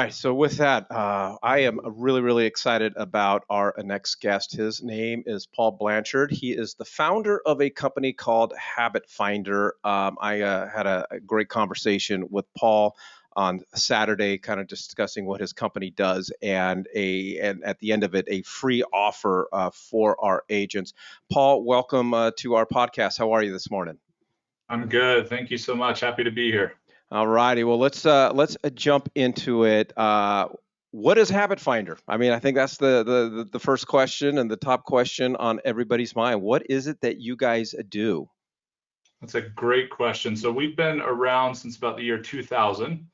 All right, so with that, I am really, really excited about our next guest. His name is Paul Blanchard. He is the founder of a company called Habit Finder. I had a great conversation with Paul on Saturday, kind of discussing what his company does, and at the end of it, a free offer for our agents. Paul, welcome to our podcast. How are you this morning? I'm good. Thank you so much. Happy to be here. All righty. Well, let's jump into it. What is Habit Finder? I mean, I think that's the first question and the top question on everybody's mind. What is it that you guys do? That's a great question. So we've been around since about the year 2000.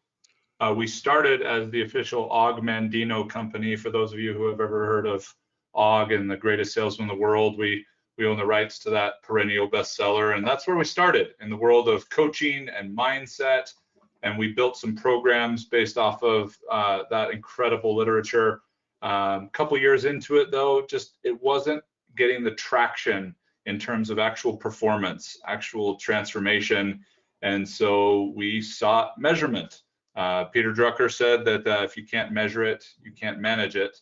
We started as the official Og Mandino company. For those of you who have ever heard of Og and the greatest salesman in the world, we own the rights to that perennial bestseller, and that's where we started in the world of coaching and mindset. And we built some programs based off of that incredible literature. A couple years into it, though, just it wasn't getting the traction in terms of actual performance, actual transformation. And so we sought measurement. Peter Drucker said that if you can't measure it, you can't manage it.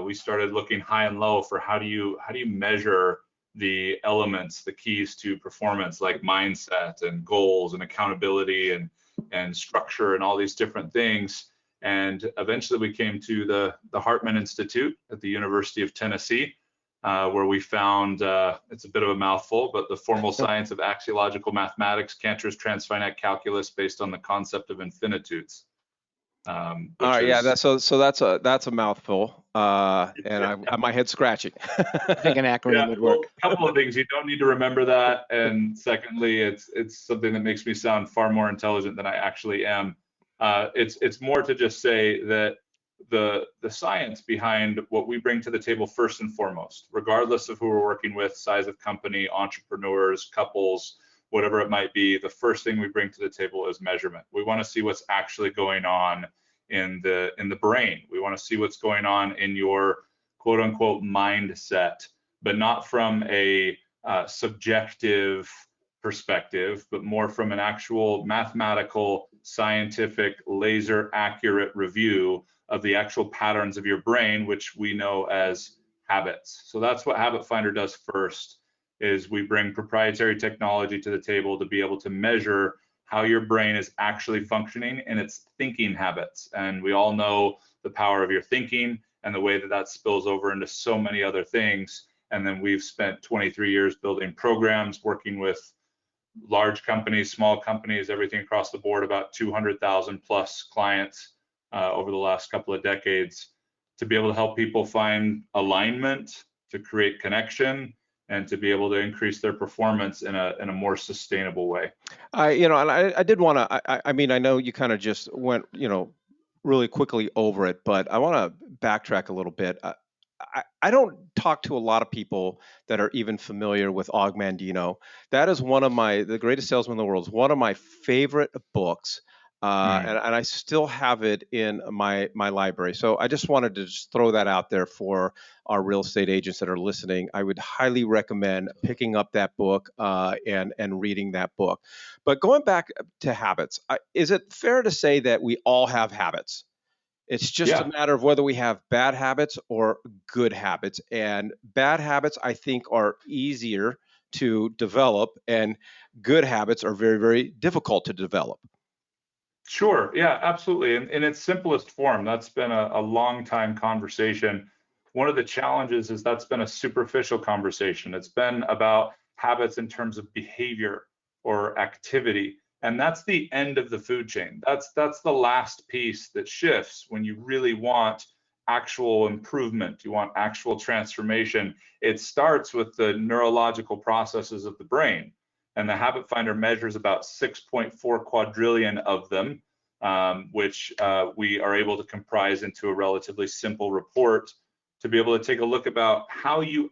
We started looking high and low for how do you measure the elements, the keys to performance, like mindset and goals and accountability and structure and all these different things. And eventually we came to the Hartman Institute at the University of Tennessee, where we found, it's a bit of a mouthful, but the formal science of axiological mathematics, Cantor's transfinite calculus based on the concept of infinitudes. All right, yeah, that's a mouthful, and my head's scratching. I think an acronym would work. Well, a couple of things. You don't need to remember that, and secondly, it's something that makes me sound far more intelligent than I actually am. It's more to just say that the science behind what we bring to the table first and foremost, regardless of who we're working with, size of company, entrepreneurs, couples, whatever it might be, the first thing we bring to the table is measurement. We want to see what's actually going on in the brain. We want to see what's going on in your quote unquote mindset, but not from a subjective perspective, but more from an actual mathematical, scientific, laser accurate review of the actual patterns of your brain, which we know as habits. So that's what Habit Finder does first, is we bring proprietary technology to the table to be able to measure how your brain is actually functioning in its thinking habits. And we all know the power of your thinking and the way that that spills over into so many other things. And then we've spent 23 years building programs, working with large companies, small companies, everything across the board, about 200,000 plus clients over the last couple of decades, to be able to help people find alignment, to create connection, and to be able to increase their performance in a more sustainable way. I did want to. I mean, I know you kind of just went, really quickly over it, but I want to backtrack a little bit. I don't talk to a lot of people that are even familiar with Og Mandino. That is the greatest salesman in the world. Is one of my favorite books. And I still have it in my library. So I just wanted to just throw that out there for our real estate agents that are listening. I would highly recommend picking up that book and reading that book. But going back to habits, is it fair to say that we all have habits? It's just a matter of whether we have bad habits or good habits. And bad habits, I think, are easier to develop, and good habits are very, very difficult to develop. Sure. Yeah, absolutely. In its simplest form, that's been a long time conversation. One of the challenges is that's been a superficial conversation. It's been about habits in terms of behavior or activity. And that's the end of the food chain. That's the last piece that shifts when you really want actual improvement. You want actual transformation. It starts with the neurological processes of the brain. And the Habit Finder measures about 6.4 quadrillion of them, which we are able to comprise into a relatively simple report to be able to take a look about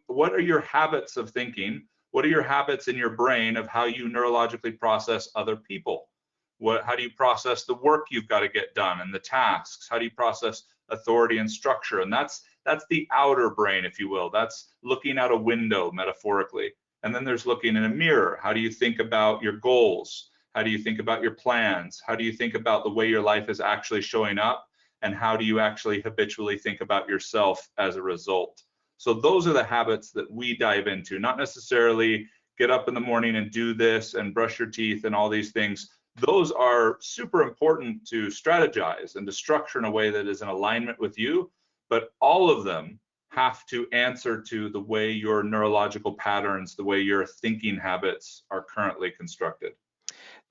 what are your habits of thinking? What are your habits in your brain of how you neurologically process other people? How do you process the work you've got to get done and the tasks? How do you process authority and structure? And that's the outer brain, if you will. That's looking out a window, metaphorically. And then there's looking in a mirror. How do you think about your goals? How do you think about your plans? How do you think about the way your life is actually showing up? and how do you actually habitually think about yourself as a result. So those are the habits that we dive into, not necessarily get up in the morning and do this and brush your teeth and all these things. Those are super important to strategize and to structure in a way that is in alignment with you, but all of them have to answer to the way your neurological patterns, the way your thinking habits are currently constructed.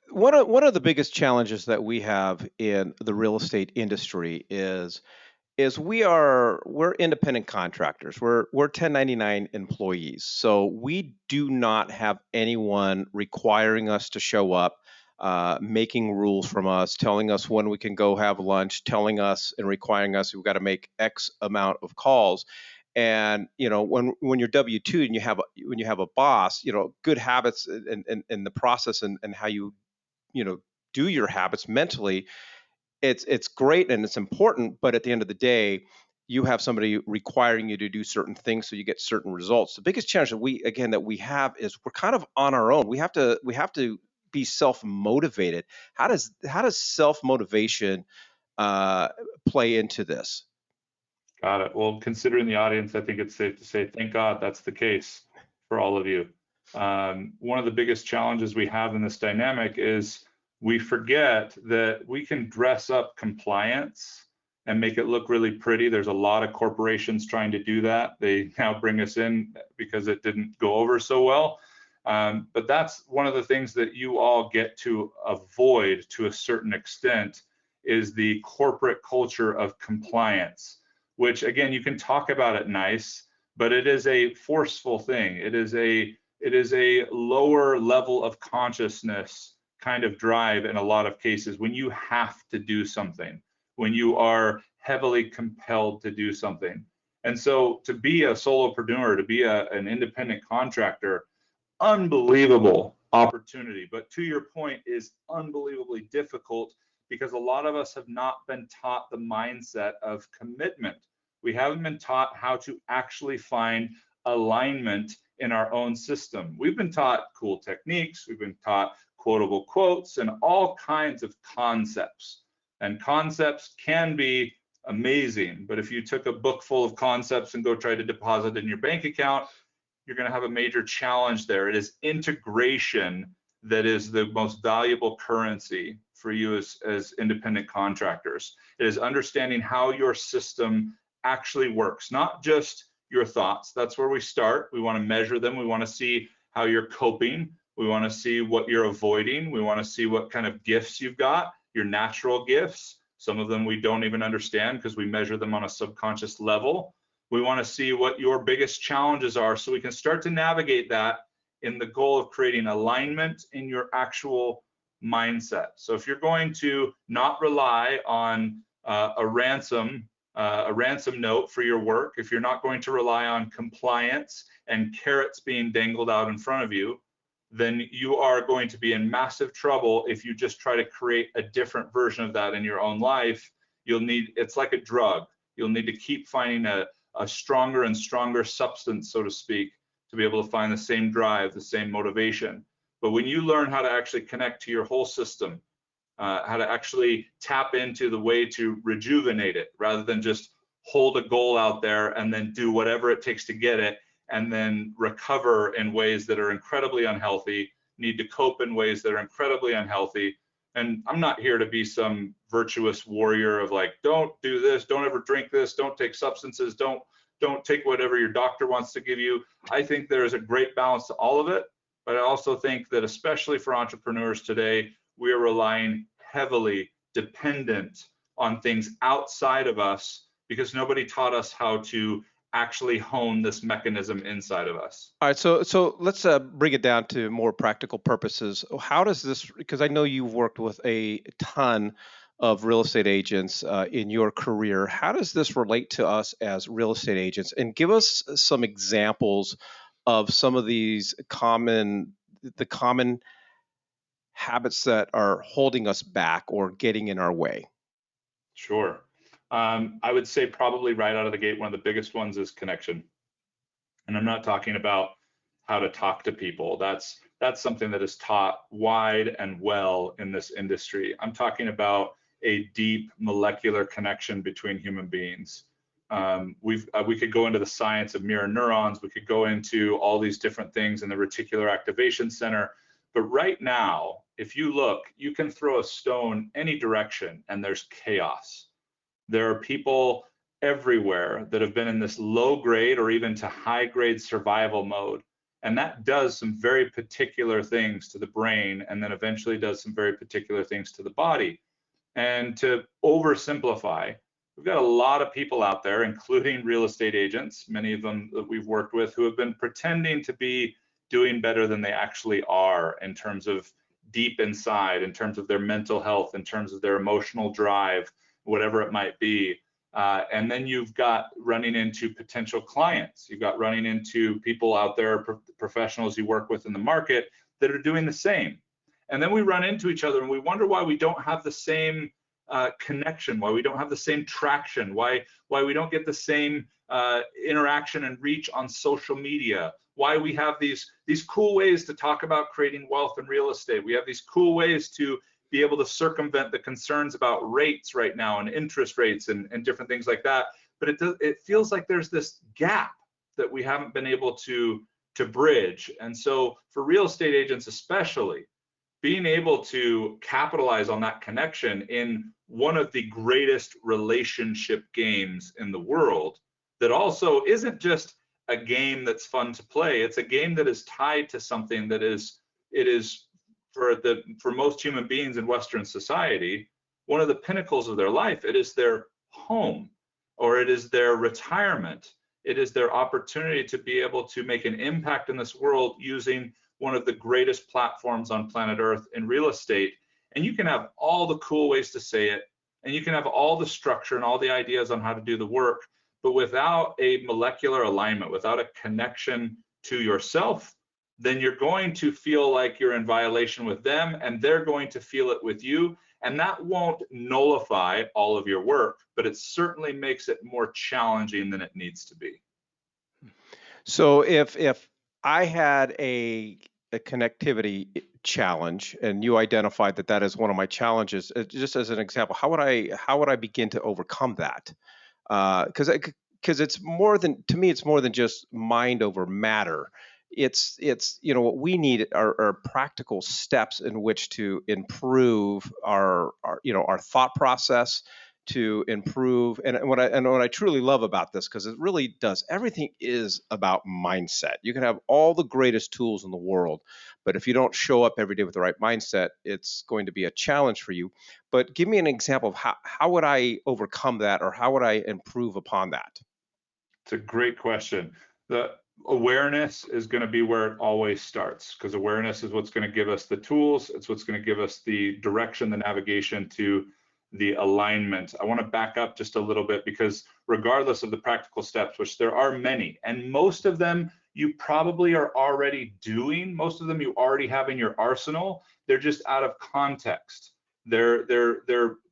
One of the biggest challenges that we have in the real estate industry is we're independent contractors. We're 1099 employees. So we do not have anyone requiring us to show up, making rules from us, telling us when we can go have lunch, telling us and requiring us we've got to make X amount of calls. And when you're W-2 and when you have a boss, good habits and the process and how do your habits mentally, it's great and it's important, but at the end of the day, you have somebody requiring you to do certain things so you get certain results. The biggest challenge that we have is we're kind of on our own. We have to be self-motivated. How does self-motivation play into this? Got it. Well, considering the audience, I think it's safe to say, thank God that's the case for all of you. One of the biggest challenges we have in this dynamic is we forget that we can dress up compliance and make it look really pretty. There's a lot of corporations trying to do that. They now bring us in because it didn't go over so well. But that's one of the things that you all get to avoid to a certain extent is the corporate culture of compliance, which again, you can talk about it nice, but it is a forceful thing. It is a lower level of consciousness kind of drive in a lot of cases when you have to do something, when you are heavily compelled to do something. And so to be a solopreneur, to be an independent contractor, unbelievable opportunity, but to your point, is unbelievably difficult because a lot of us have not been taught the mindset of commitment. We haven't been taught how to actually find alignment in our own system. We've been taught cool techniques, we've been taught quotable quotes and all kinds of concepts. And concepts can be amazing, but if you took a book full of concepts and go try to deposit in your bank account, you're going to have a major challenge there. It is integration that is the most valuable currency for you as independent contractors. It is understanding how your system actually works, not just your thoughts. That's where we start. We want to measure them. We want to see how you're coping. We want to see what you're avoiding. We want to see what kind of gifts you've got, your natural gifts. Some of them we don't even understand because we measure them on a subconscious level. We want to see what your biggest challenges are so we can start to navigate that in the goal of creating alignment in your actual mindset. So if you're going to not rely on a ransom note for your work, if you're not going to rely on compliance and carrots being dangled out in front of you, then you are going to be in massive trouble if you just try to create a different version of that in your own life. It's like a drug. You'll need to keep finding a stronger and stronger substance, so to speak, to be able to find the same drive, the same motivation. But when you learn how to actually connect to your whole system, how to actually tap into the way to rejuvenate it rather than just hold a goal out there and then do whatever it takes to get it and then recover in ways that are incredibly unhealthy, need to cope in ways that are incredibly unhealthy. And I'm not here to be some virtuous warrior of like, don't do this, don't ever drink this, don't take substances, don't take whatever your doctor wants to give you. I think there is a great balance to all of it, but I also think that especially for entrepreneurs today, we are relying heavily dependent on things outside of us because nobody taught us how to actually hone this mechanism inside of us. All right, so let's bring it down to more practical purposes. How does this, because I know you've worked with a ton of real estate agents in your career, how does this relate to us as real estate agents? And give us some examples of some of these common habits that are holding us back or getting in our way. Sure. I would say probably right out of the gate, one of the biggest ones is connection. And I'm not talking about how to talk to people. That's something that is taught wide and well in this industry. I'm talking about a deep molecular connection between human beings. We could go into the science of mirror neurons. We could go into all these different things in the reticular activation center. But right now, if you look, you can throw a stone any direction and there's chaos. There are people everywhere that have been in this low grade or even to high grade survival mode. And that does some very particular things to the brain, and then eventually does some very particular things to the body. And to oversimplify, we've got a lot of people out there, including real estate agents, many of them that we've worked with, who have been pretending to be doing better than they actually are in terms of deep inside, in terms of their mental health, in terms of their emotional drive, whatever it might be. And then you've got running into potential clients. You've got running into people out there, professionals you work with in the market that are doing the same. And then we run into each other and we wonder why we don't have the same connection, why we don't have the same traction, why we don't get the same interaction and reach on social media, why we have these cool ways to talk about creating wealth in real estate. We have these cool ways to be able to circumvent the concerns about rates right now and interest rates and different things like that. But it feels like there's this gap that we haven't been able to bridge. And so for real estate agents especially, being able to capitalize on that connection in one of the greatest relationship games in the world, that also isn't just a game that's fun to play, it's a game that is tied to something that is for most human beings in Western society, one of the pinnacles of their life. It is their home, or it is their retirement. It is their opportunity to be able to make an impact in this world using one of the greatest platforms on planet Earth in real estate. And you can have all the cool ways to say it, and you can have all the structure and all the ideas on how to do the work, but without a molecular alignment, without a connection to yourself, then you're going to feel like you're in violation with them, and they're going to feel it with you. And that won't nullify all of your work, but it certainly makes it more challenging than it needs to be. So if I had a connectivity challenge, and you identified that is one of my challenges, just as an example, how would I begin to overcome that? Because it's more than, to me, it's more than just mind over matter. It's what we need are practical steps in which to improve our thought process, to improve. And what I truly love about this, because it really does, everything is about mindset. You can have all the greatest tools in the world, but if you don't show up every day with the right mindset, it's going to be a challenge for you. But give me an example of how would I overcome that, or how would I improve upon that? It's a great question. The awareness is going to be where it always starts, because awareness is what's going to give us the tools. It's what's going to give us the direction, the navigation to the alignment. I want to back up just a little bit, because regardless of the practical steps, which there are many, and most of them you probably are already doing, most of them you already have in your arsenal, they're just out of context. They're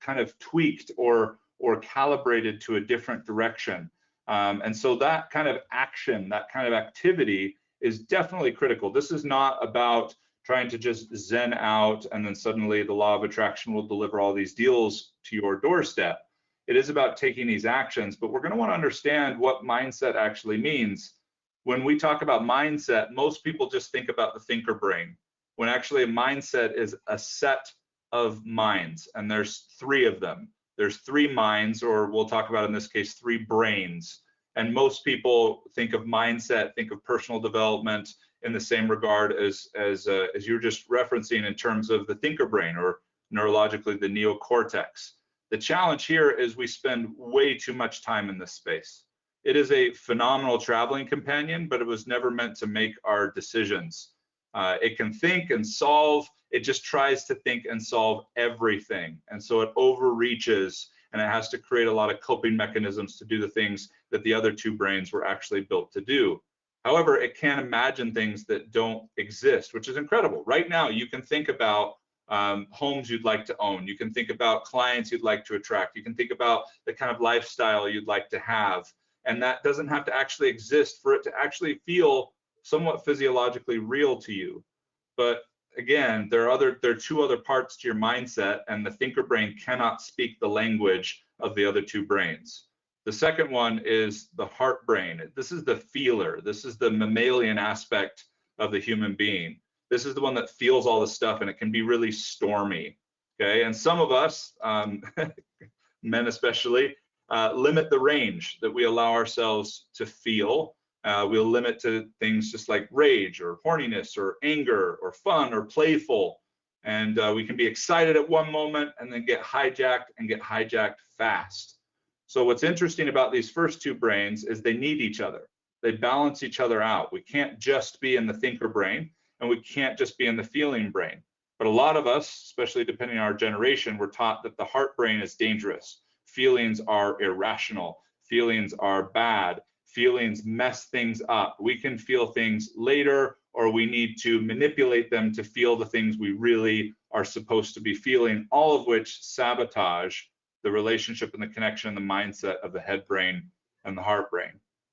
kind of tweaked or calibrated to a different direction. And so that kind of action, that kind of activity is definitely critical. This is not about trying to just zen out and then suddenly the law of attraction will deliver all these deals to your doorstep. It is about taking these actions, but we're going to want to understand what mindset actually means. When we talk about mindset, most people just think about the thinker brain, when actually a mindset is a set of minds, and there's three of them. There's three minds, or we'll talk about in this case, three brains. And most people think of mindset, think of personal development in the same regard as you're just referencing in terms of the thinker brain, or neurologically the neocortex. The challenge here is we spend way too much time in this space. It is a phenomenal traveling companion, but it was never meant to make our decisions. It can think and solve. It just tries to think and solve everything. And so it overreaches, and it has to create a lot of coping mechanisms to do the things that the other two brains were actually built to do. However, it can imagine things that don't exist, which is incredible. Right now, you can think about homes you'd like to own. You can think about clients you'd like to attract. You can think about the kind of lifestyle you'd like to have. And that doesn't have to actually exist for it to actually feel somewhat physiologically real to you. But again, there are two other parts to your mindset, and the thinker brain cannot speak the language of the other two brains. The second one is the heart brain. This is the feeler. This is the mammalian aspect of the human being. This is the one that feels all the stuff, and it can be really stormy. Okay, and some of us, men especially, limit the range that we allow ourselves to feel. We'll limit to things just like rage or horniness or anger or fun or playful. And we can be excited at one moment and then get hijacked fast. So what's interesting about these first two brains is they need each other. They balance each other out. We can't just be in the thinker brain, and we can't just be in the feeling brain. But a lot of us, especially depending on our generation, we're taught that the heart brain is dangerous. Feelings are irrational. Feelings are bad. Feelings mess things up. We can feel things later, or we need to manipulate them to feel the things we really are supposed to be feeling, all of which sabotage the relationship and the connection and the mindset of the head brain and the heart brain.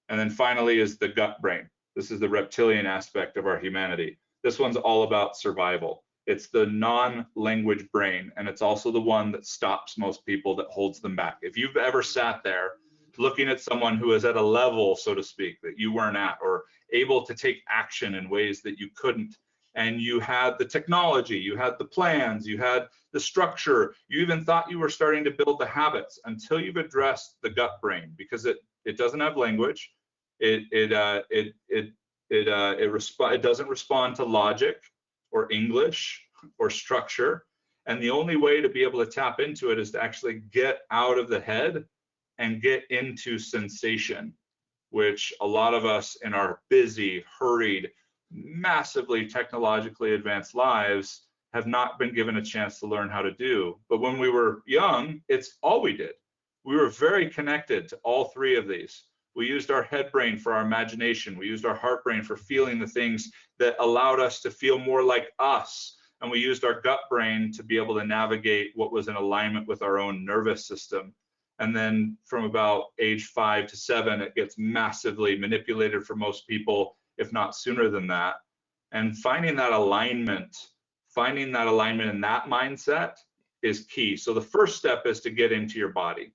And then finally is the gut brain. This is the reptilian aspect of our humanity. This one's all about survival. It's the non-language brain, and it's also the one that stops most people, that holds them back. If you've ever sat there looking at someone who is at a level, so to speak, that you weren't at, or able to take action in ways that you couldn't, and you had the technology, you had the plans, you had the structure, you even thought you were starting to build the habits, until you've addressed the gut brain, because it doesn't have language. It doesn't respond to logic or English or structure. And the only way to be able to tap into it is to actually get out of the head and get into sensation, which a lot of us in our busy, hurried, massively technologically advanced lives have not been given a chance to learn how to do. But when we were young, it's all we did. We were very connected to all three of these. We used our head brain for our imagination. We used our heart brain for feeling the things that allowed us to feel more like us. And we used our gut brain to be able to navigate what was in alignment with our own nervous system. And then from about age 5 to 7, it gets massively manipulated for most people, if not sooner than that. And finding that alignment in that mindset is key. So the first step is to get into your body.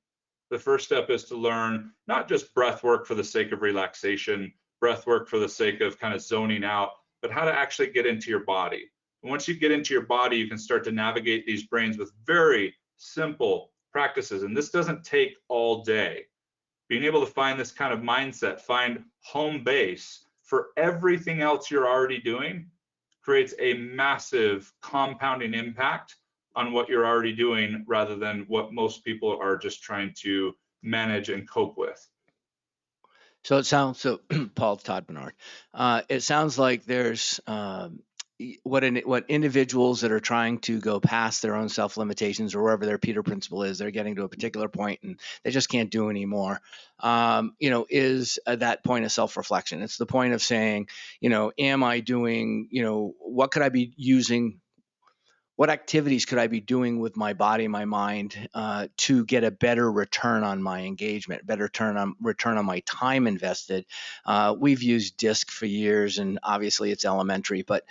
The first step is to learn not just breath work for the sake of relaxation, breath work for the sake of kind of zoning out, but how to actually get into your body. And once you get into your body, you can start to navigate these brains with very simple practices. And this doesn't take all day. Being able to find this kind of mindset, find home base for everything else you're already doing, creates a massive compounding impact on what you're already doing, rather than what most people are just trying to manage and cope with. So it sounds Paul, Todd Bernard. It sounds like there's what individuals that are trying to go past their own self limitations, or wherever their Peter principle is, they're getting to a particular point and they just can't do anymore. Is that point of self reflection. It's the point of saying, am I doing, what could I be using? What activities could I be doing with my body, my mind, to get a better return on my engagement, better return on my time invested? We've used DISC for years, and obviously it's elementary, but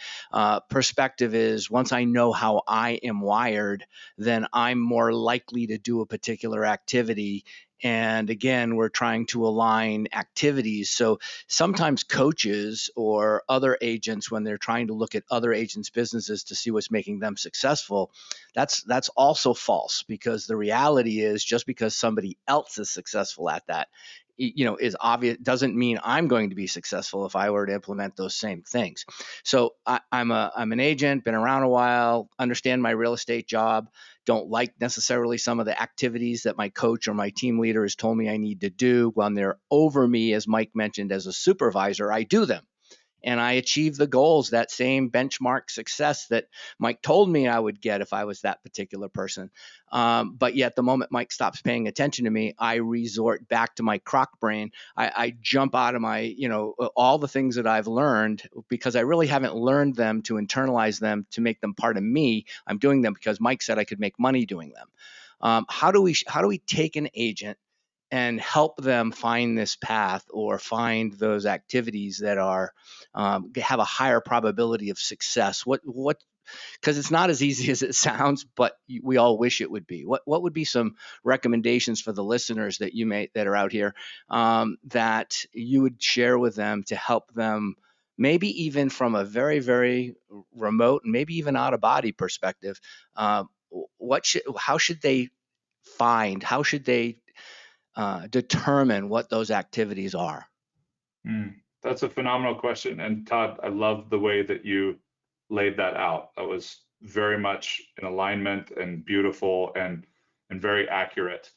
perspective is, once I know how I am wired, then I'm more likely to do a particular activity. And again, we're trying to align activities. So sometimes coaches or other agents, when they're trying to look at other agents' businesses to see what's making them successful, that's also false, because the reality is, just because somebody else is successful at that, is obvious, doesn't mean I'm going to be successful if I were to implement those same things. So I'm an agent, been around a while, understand my real estate job, don't like necessarily some of the activities that my coach or my team leader has told me I need to do. When they're over me, as Mike mentioned, as a supervisor, I do them. And I achieve the goals, that same benchmark success that Mike told me I would get if I was that particular person. But yet the moment Mike stops paying attention to me, I resort back to my croc brain. I jump out of my, all the things that I've learned, because I really haven't learned them to internalize them, to make them part of me. I'm doing them because Mike said I could make money doing them. How do we take an agent and help them find this path, or find those activities that are have a higher probability of success? What because it's not as easy as it sounds, but we all wish it would be. What would be some recommendations for the listeners that that are out here, that you would share with them to help them, maybe even from a very, very remote and maybe even out of body perspective? How should they how should they determine what those activities are? That's a phenomenal question. And Todd, I love the way that you laid that out. That was very much in alignment and beautiful and very accurate.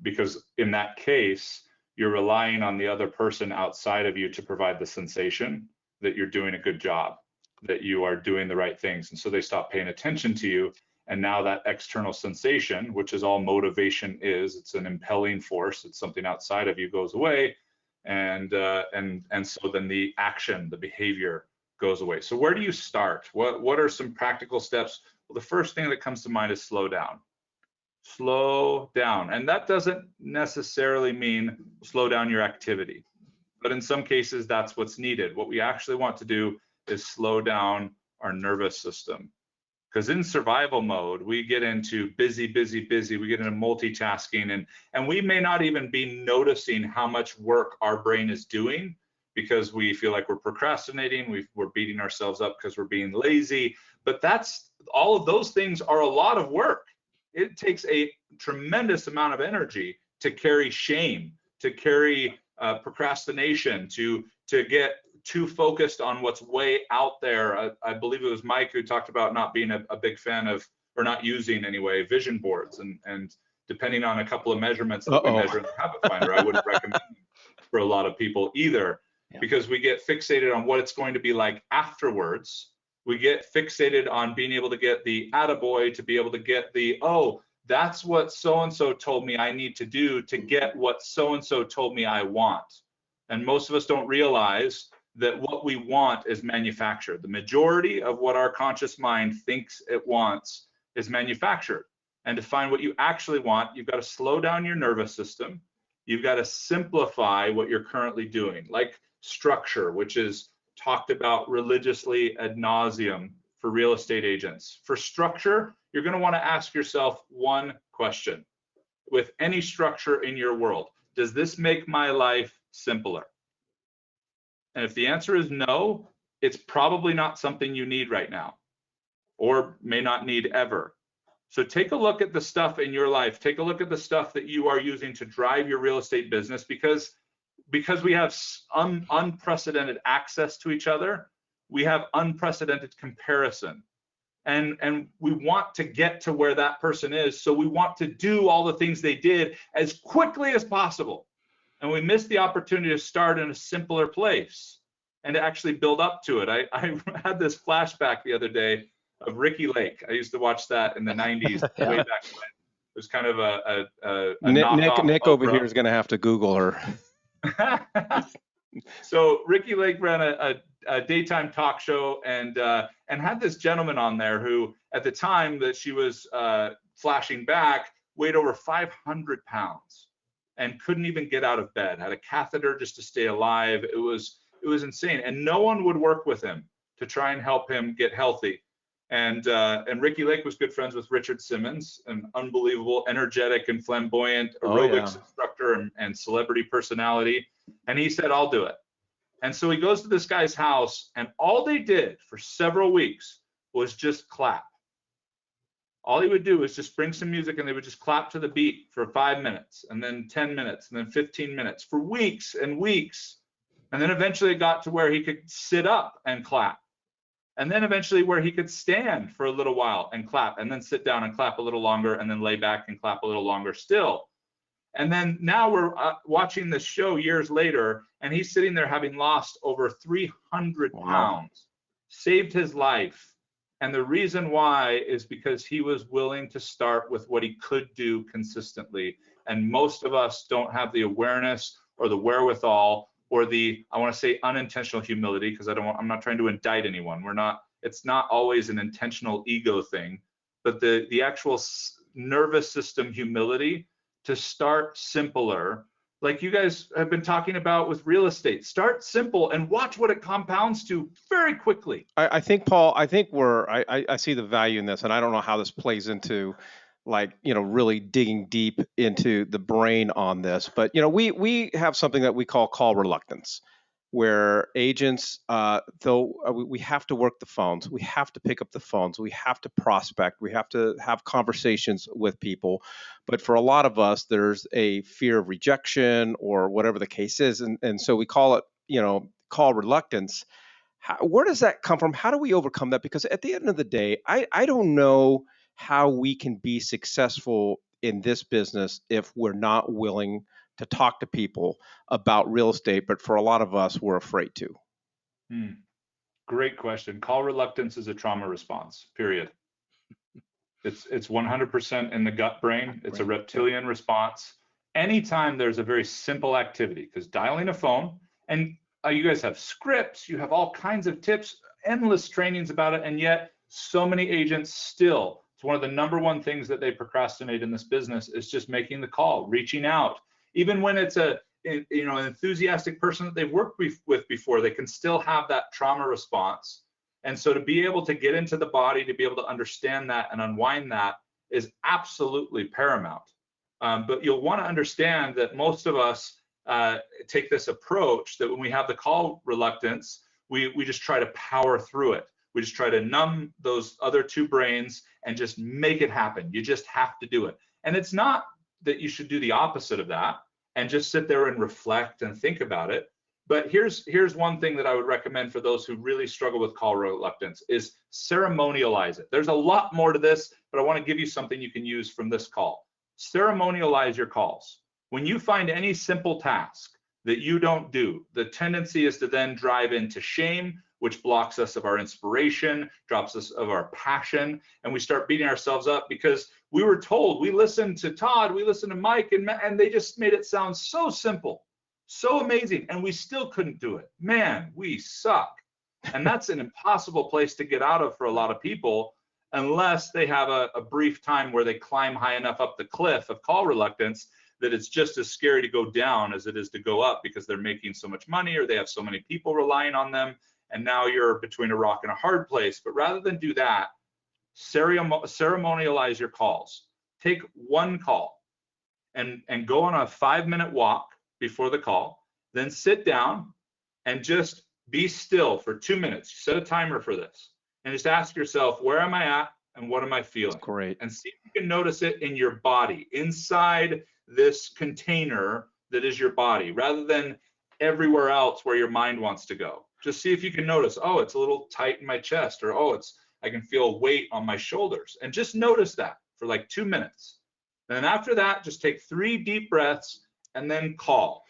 Because in that case, you're relying on the other person outside of you to provide the sensation that you're doing a good job, that you are doing the right things. And so they stop paying attention to you. And now that external sensation, which is all motivation is, it's an impelling force, it's something outside of you, goes away. And so then the action, the behavior goes away. So where do you start? What are some practical steps? Well, the first thing that comes to mind is slow down. Slow down. And that doesn't necessarily mean slow down your activity, but in some cases that's what's needed. What we actually want to do is slow down our nervous system. Because in survival mode, we get into busy, we get into multitasking, and we may not even be noticing how much work our brain is doing because we feel like we're procrastinating, we're beating ourselves up because we're being lazy. But all of those things are a lot of work. It takes a tremendous amount of energy to carry shame, to carry procrastination, to get too focused on what's way out there. I believe it was Mike who talked about not being a big fan of, or not using anyway, vision boards. And depending on a couple of measurements that we measure in the Habit Finder, I wouldn't recommend for a lot of people either, because we get fixated on what it's going to be like afterwards. We get fixated on being able to get the attaboy, to be able to get the, oh, that's what so-and-so told me I need to do to get what so-and-so told me I want. And most of us don't realize that what we want is manufactured. The majority of what our conscious mind thinks it wants is manufactured. And to find what you actually want, you've got to slow down your nervous system. You've got to simplify what you're currently doing, like structure, which is talked about religiously ad nauseum for real estate agents. For structure, you're going to want to ask yourself one question. With any structure in your world, does this make my life simpler? And if the answer is no, it's probably not something you need right now, or may not need ever. So take a look at the stuff in your life. Take a look at the stuff that you are using to drive your real estate business, because we have unprecedented access to each other. We have unprecedented comparison. And we want to get to where that person is. So we want to do all the things they did as quickly as possible. And we miss the opportunity to start in a simpler place and to actually build up to it. I had this flashback the other day of Ricky Lake. I used to watch that in the 90s, way back when. It was kind of a Nick over here is going to have to Google her. So Ricky Lake ran a daytime talk show and had this gentleman on there who, at the time that she was flashing back, weighed over 500 pounds and couldn't even get out of bed, had a catheter just to stay alive. It was insane. And no one would work with him to try and help him get healthy. And Ricky Lake was good friends with Richard Simmons, an unbelievable, energetic and flamboyant aerobics instructor and celebrity personality. And he said, I'll do it. And so he goes to this guy's house, and all they did for several weeks was just clap. All he would do is just bring some music, and they would just clap to the beat for 5 minutes, and then 10 minutes, and then 15 minutes for weeks and weeks. And then eventually it got to where he could sit up and clap. And then eventually where he could stand for a little while and clap, and then sit down and clap a little longer, and then lay back and clap a little longer still. And then now we're watching this show years later, and he's sitting there having lost over 300 pounds, saved his life. And the reason why is because he was willing to start with what he could do consistently. And most of us don't have the awareness or the wherewithal or the, I want to say, unintentional humility, because I'm not trying to indict anyone. It's not always an intentional ego thing, but the actual nervous system humility to start simpler like you guys have been talking about with real estate. Start simple and watch what it compounds to very quickly. I think, Paul, I think I see the value in this, and I don't know how this plays into, like, really digging deep into the brain on this. But, we have something that we call reluctance, where agents, though we have to work the phones, we have to pick up the phones, we have to prospect, we have to have conversations with people. But for a lot of us, there's a fear of rejection or whatever the case is. And so we call it, call reluctance. Where does that come from? How do we overcome that? Because at the end of the day, I don't know how we can be successful in this business if we're not willing to talk to people about real estate. But for a lot of us, we're afraid to. Great question. Call reluctance is a trauma response, period. It's 100% in the gut brain. It's a reptilian response. Anytime there's a very simple activity, because dialing a phone, and you guys have scripts, you have all kinds of tips, endless trainings about it, and yet so many agents still, it's one of the number one things that they procrastinate in this business is just making the call, reaching out. Even when it's an enthusiastic person that they've worked with before, they can still have that trauma response. And so to be able to get into the body, to be able to understand that and unwind that is absolutely paramount. But you'll want to understand that most of us take this approach that when we have the call reluctance, we just try to power through it. We just try to numb those other two brains and just make it happen. You just have to do it. And it's not that you should do the opposite of that and just sit there and reflect and think about it. But here's one thing that I would recommend for those who really struggle with call reluctance is ceremonialize it. There's a lot more to this, but I want to give you something you can use from this call. Ceremonialize your calls. When you find any simple task that you don't do, the tendency is to then drive into shame, which blocks us of our inspiration, drops us of our passion, and we start beating ourselves up because we were told, we listened to Todd, we listened to Mike, and they just made it sound so simple, so amazing, and we still couldn't do it. Man, we suck. And that's an impossible place to get out of for a lot of people unless they have a brief time where they climb high enough up the cliff of call reluctance that it's just as scary to go down as it is to go up because they're making so much money or they have so many people relying on them. And now you're between a rock and a hard place. But rather than do that, ceremonialize your calls. Take one call and go on a 5-minute walk before the call, then sit down and just be still for 2 minutes. Set a timer for this and just ask yourself, where am I at and what am I feeling? That's great. And see if you can notice it in your body, inside this container that is your body, rather than everywhere else where your mind wants to go. Just see if you can notice, oh, it's a little tight in my chest, or oh, I can feel weight on my shoulders. And just notice that for like 2 minutes. And then after that, just take 3 deep breaths and then call.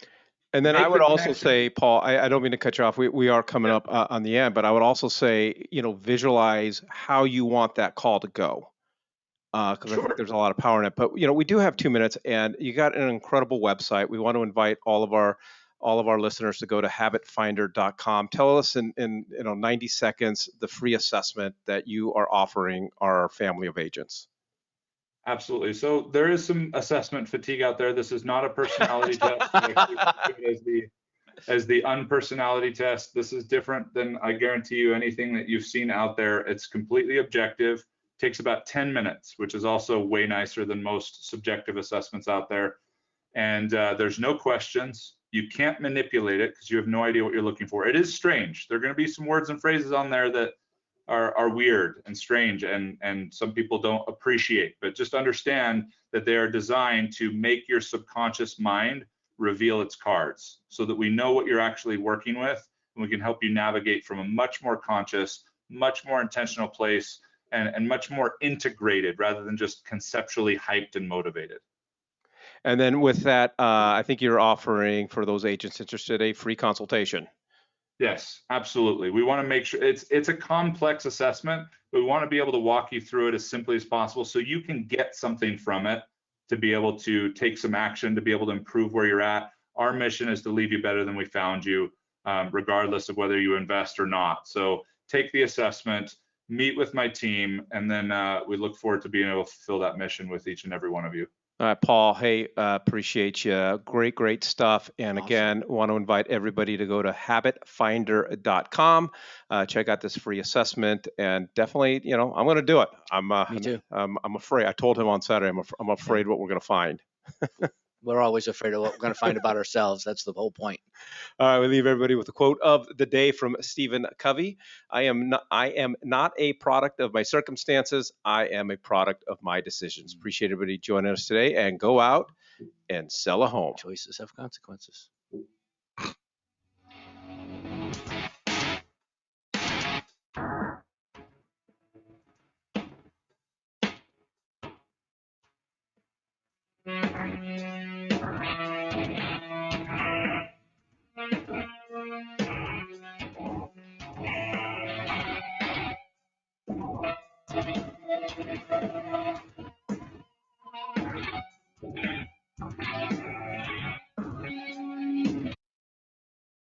And then I would also say, Paul, I don't mean to cut you off. We are coming up on the end, but I would also say, visualize how you want that call to go. Because I think there's a lot of power in it. But, we do have 2 minutes, and you got an incredible website. We want to invite all of our listeners to go to habitfinder.com. Tell us in 90 seconds the free assessment that you are offering our family of agents. Absolutely. So there is some assessment fatigue out there. This is not a personality test. As the unpersonality test. This is different than, I guarantee you, anything that you've seen out there. It's completely objective. Takes about 10 minutes, which is also way nicer than most subjective assessments out there. And there's no questions. You can't manipulate it because you have no idea what you're looking for. It is strange. There are going to be some words and phrases on there that are weird and strange and some people don't appreciate, but just understand that they are designed to make your subconscious mind reveal its cards so that we know what you're actually working with and we can help you navigate from a much more conscious, much more intentional place and much more integrated rather than just conceptually hyped and motivated. And then with that, I think you're offering for those agents interested a free consultation. Yes, absolutely. We want to make sure it's a complex assessment, but we want to be able to walk you through it as simply as possible so you can get something from it to be able to take some action, to be able to improve where you're at. Our mission is to leave you better than we found you, regardless of whether you invest or not. So take the assessment, meet with my team, and then we look forward to being able to fulfill that mission with each and every one of you. All right, Paul. Hey, appreciate you. Great stuff. And Awesome. again, want to invite everybody to go to habitfinder.com, check out this free assessment, and definitely, I'm going to do it. Me too. I'm afraid. I told him on Saturday, I'm afraid what we're going to find. We're always afraid of what we're going to find about ourselves. That's the whole point. All right, we leave everybody with a quote of the day from Stephen Covey. I am not a product of my circumstances. I am a product of my decisions. Appreciate everybody joining us today, and go out and sell a home. Choices have consequences.